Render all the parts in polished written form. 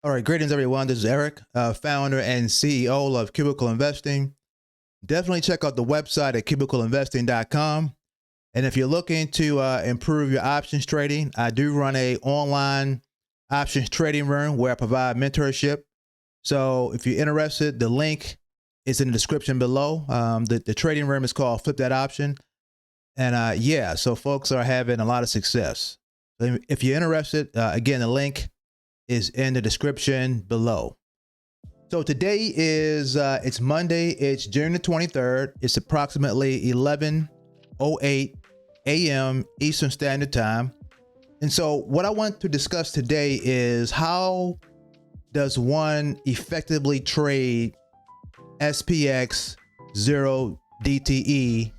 All right, greetings everyone. This is Eric, founder and CEO of Cubicle Investing. Definitely check out the website at cubicleinvesting.com. And if you're looking to improve your options trading, I do run a online options trading room where I provide mentorship. So if you're interested, the link is in the description below. The trading room is called Flip That Option. And yeah, so folks are having a lot of success. If you're interested, again, the link is in the description below. So today is, it's Monday, it's June the 23rd. It's approximately 11:08 a.m. Eastern Standard Time. And so what I want to discuss today is how does one effectively trade SPX 0 DTE?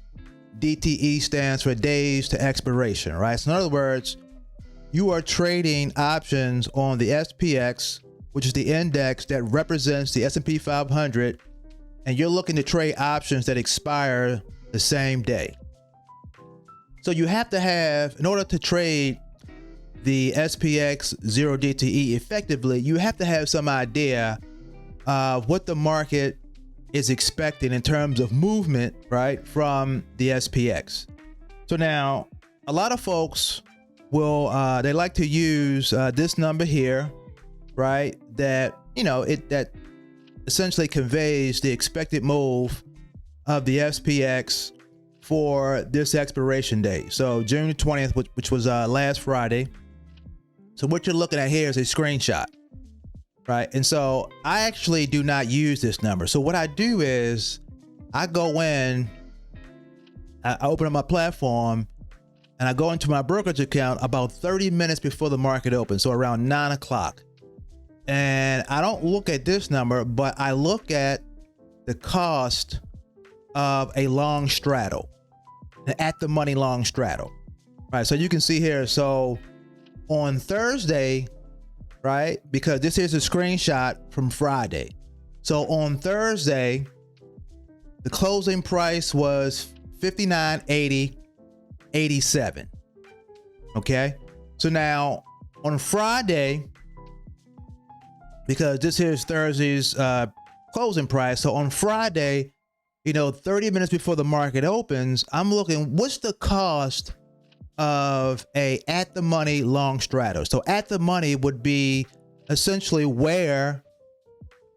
DTE stands for days to expiration, right? So in other words, you are trading options on the SPX, which is the index that represents the S&P 500, and you're looking to trade options that expire the same day. So you have to have, in order to trade the SPX 0 DTE effectively, you have to have some idea of what the market is expecting in terms of movement, right, from the SPX. So now, a lot of folks will, they like to use this number here, right, that, you know, that essentially conveys the expected move of the SPX for this expiration date. So June 20th, which was last Friday. So what you're looking at here is a screenshot, right? And so I actually do not use this number. So what I do is I go in, I open up my platform, and I go into my brokerage account about 30 minutes before the market opens, so around 9 o'clock. And I don't look at this number, but I look at the cost of a long straddle, an at the money long straddle. Right, so you can see here, so on Thursday, right, because this is a screenshot from Friday. So on Thursday, the closing price was $59.80.87. Okay, so now on Friday, because this here is Thursday's closing price, so on Friday, you know, 30 minutes before the market opens, I'm looking, what's the cost of a at the money long straddle? So at the money would be essentially where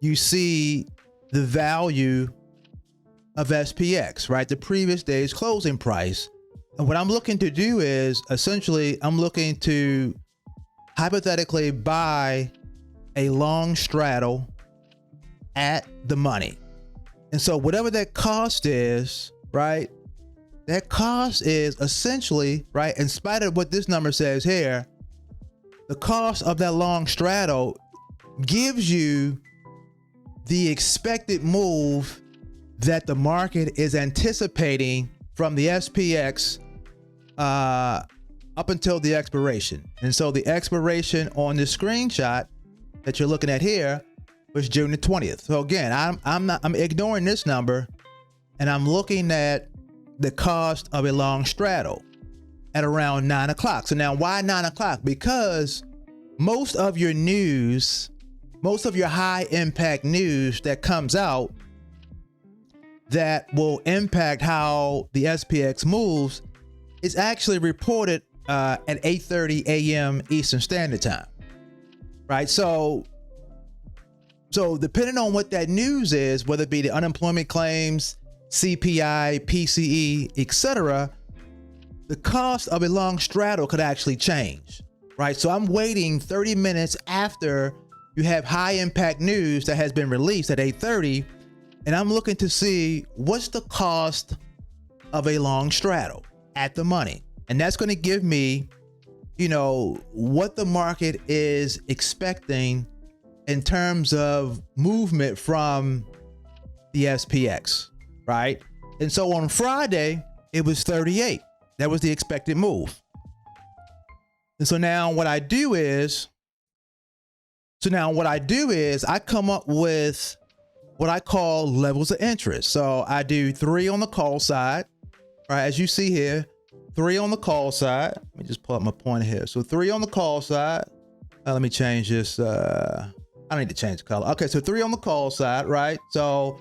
you see the value of SPX, right? The previous day's closing price. And what I'm looking to do is essentially I'm looking to hypothetically buy a long straddle at the money. And so whatever that cost is, right? That cost is essentially, right, in spite of what this number says here, the cost of that long straddle gives you the expected move that the market is anticipating from the SPX up until the expiration. And so the expiration on the screenshot that you're looking at here was June the 20th. So again, I'm ignoring this number and I'm looking at the cost of a long straddle at around 9 o'clock. So now why 9 o'clock? Because most of your news, most of your high impact news that comes out that will impact how the SPX moves is actually reported at 8:30 a.m. Eastern Standard Time, right? So depending on what that news is, whether it be the unemployment claims, CPI, PCE, etc., the cost of a long straddle could actually change, right? So I'm waiting 30 minutes after you have high impact news that has been released at 8:30, and I'm looking to see what's the cost of a long straddle at the money. And that's going to give me, you know, what the market is expecting in terms of movement from the SPX, right? And so on Friday, it was 38. That was the expected move. And so now what I do is, I come up with what I call levels of interest. So I do 3 on the call side, right? As you see here, 3 on the call side. Let me just pull up my pointer here. So 3 on the call side. Let me change this. I need to change the color. Okay, so 3 on the call side, right? So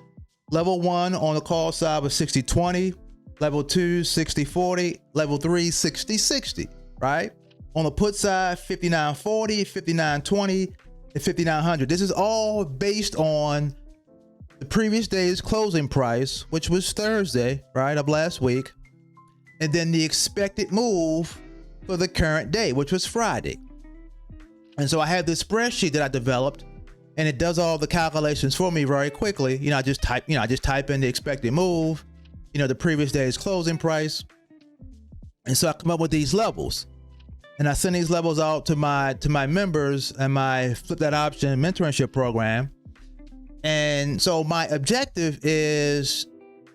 level 1 on the call side was 60-20, level 2, 60-40, level 3, 60-60, right? On the put side, 59-40, 59-20, and 5900. This is all based on the previous day's closing price, which was Thursday, right, of last week, and then the expected move for the current day, which was Friday. And so I have this spreadsheet that I developed, and it does all the calculations for me very quickly. I just type in the expected move, the previous day's closing price. And so I come up with these levels, and I send these levels out to my members and my Flip That Option mentorship program. And so my objective is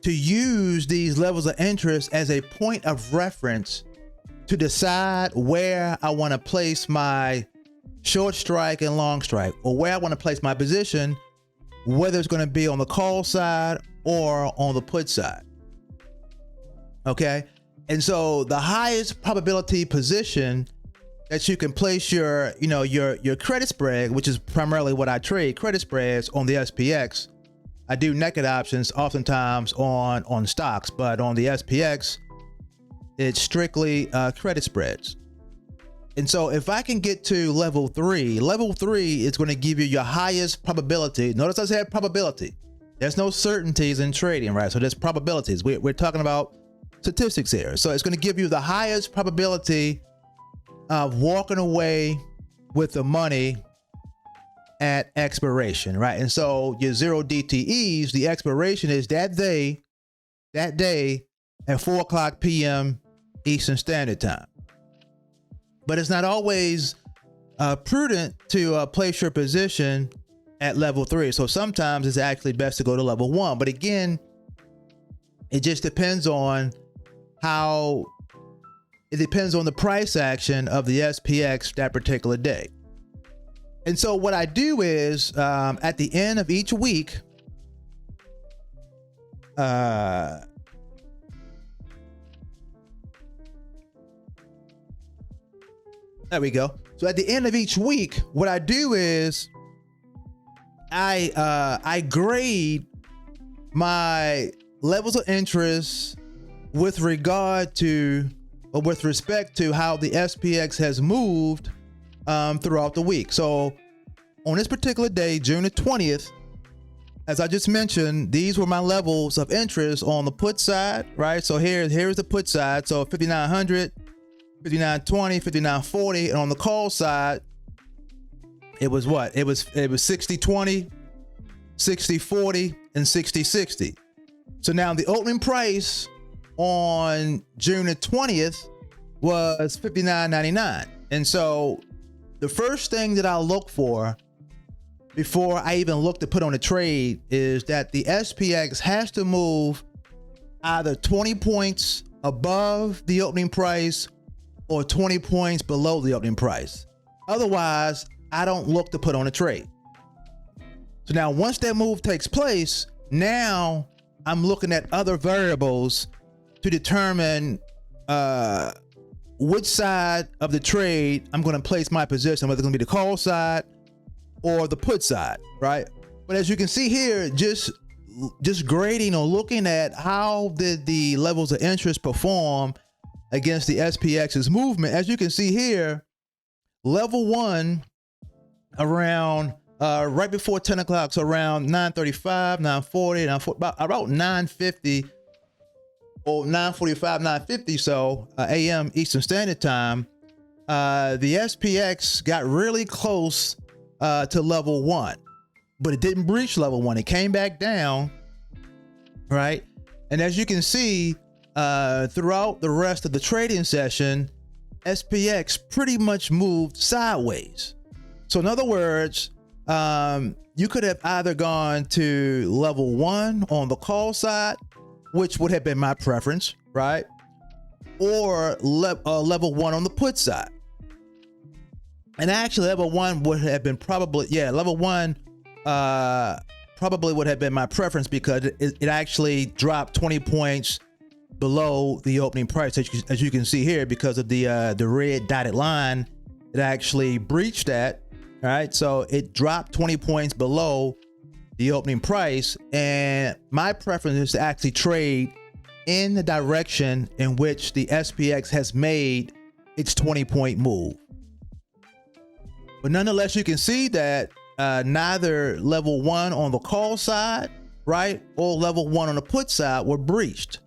to use these levels of interest as a point of reference to decide where I want to place my short strike and long strike, or where I want to place my position, whether it's going to be on the call side or on the put side. Okay. And so the highest probability position that you can place your credit spread, which is primarily what I trade, credit spreads on the SPX. I do naked options oftentimes on stocks, but on the SPX, it's strictly credit spreads. And so if I can get to level 3 is going to give you your highest probability. Notice I said probability. There's no certainties in trading, right? So there's probabilities. We're talking about statistics here. So it's going to give you the highest probability of walking away with the money at expiration, right? And so your 0 DTEs, the expiration is that day at 4:00 p.m. Eastern Standard Time. But it's not always prudent to place your position at level 3. So sometimes it's actually best to go to level 1. But again, it just depends on the price action of the SPX that particular day. And so what I do is at the end of each week, there we go. So at the end of each week, what I do is I grade my levels of interest with respect to how the SPX has moved throughout the week. So on this particular day, June the 20th, as I just mentioned, these were my levels of interest on the put side, right? So here's the put side. So 5,900, 5,920, 5,940, and on the call side, it was what? It was 60-20, 60-40, and 60-60. So now the opening price on June the 20th was $59.99. And so the first thing that I'll look for before I even look to put on a trade is that the SPX has to move either 20 points above the opening price or 20 points below the opening price. Otherwise, I don't look to put on a trade. So now once that move takes place, now I'm looking at other variables to determine which side of the trade I'm going to place my position, whether it's going to be the call side or the put side, right? But as you can see here, just grading or looking at how did the levels of interest perform against the SPX's movement, as you can see here, level 1 around right before 10 o'clock, so around 9:35, 9:40, about 9:50 or 9:45, 9:50 so a.m. Eastern Standard Time, the SPX got really close to level 1, but it didn't breach level 1. It came back down, right? And as you can see, throughout the rest of the trading session, SPX pretty much moved sideways. So in other words, you could have either gone to level 1 on the call side, which would have been my preference, right? Or level 1 on the put side. And actually level 1 would have been level 1 probably would have been my preference because it actually dropped 20 points below the opening price, as you can see here, because of the red dotted line. It actually breached that, All right, so it dropped 20 points below the opening price, and my preference is to actually trade in the direction in which the SPX has made its 20-point move. But nonetheless, you can see that neither level 1 on the call side, right, or level 1 on the put side were breached.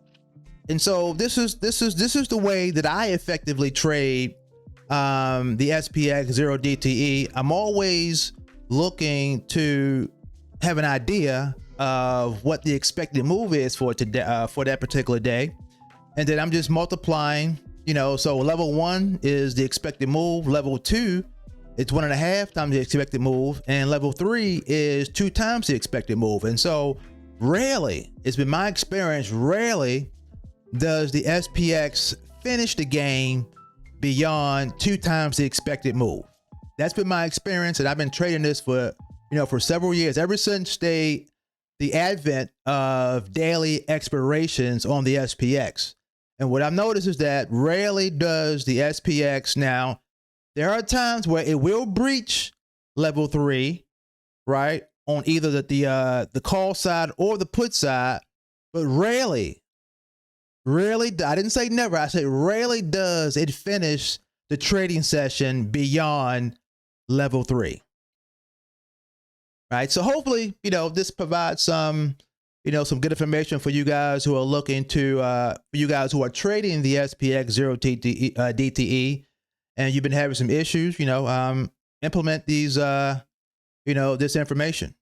And so this is the way that I effectively trade the SPX 0 DTE. I'm always looking to have an idea of what the expected move is for today, for that particular day, and then I'm just multiplying. So level 1 is the expected move, level 2 it's 1.5 times the expected move, and level 3 is 2 times the expected move. And so rarely, it's been my experience, rarely does the SPX finish the game beyond 2 times the expected move. That's been my experience, and I've been trading this for for several years, ever since the advent of daily expirations on the SPX. And what I've noticed is that rarely does the SPX, now there are times where it will breach level 3, right, on either the call side or the put side, but rarely, I didn't say never, I said rarely does it finish the trading session beyond level 3. Right, so hopefully, this provides some good information for you guys who are looking to, for you guys who are trading the SPX 0 DTE, and you've been having some issues, implement these, this information.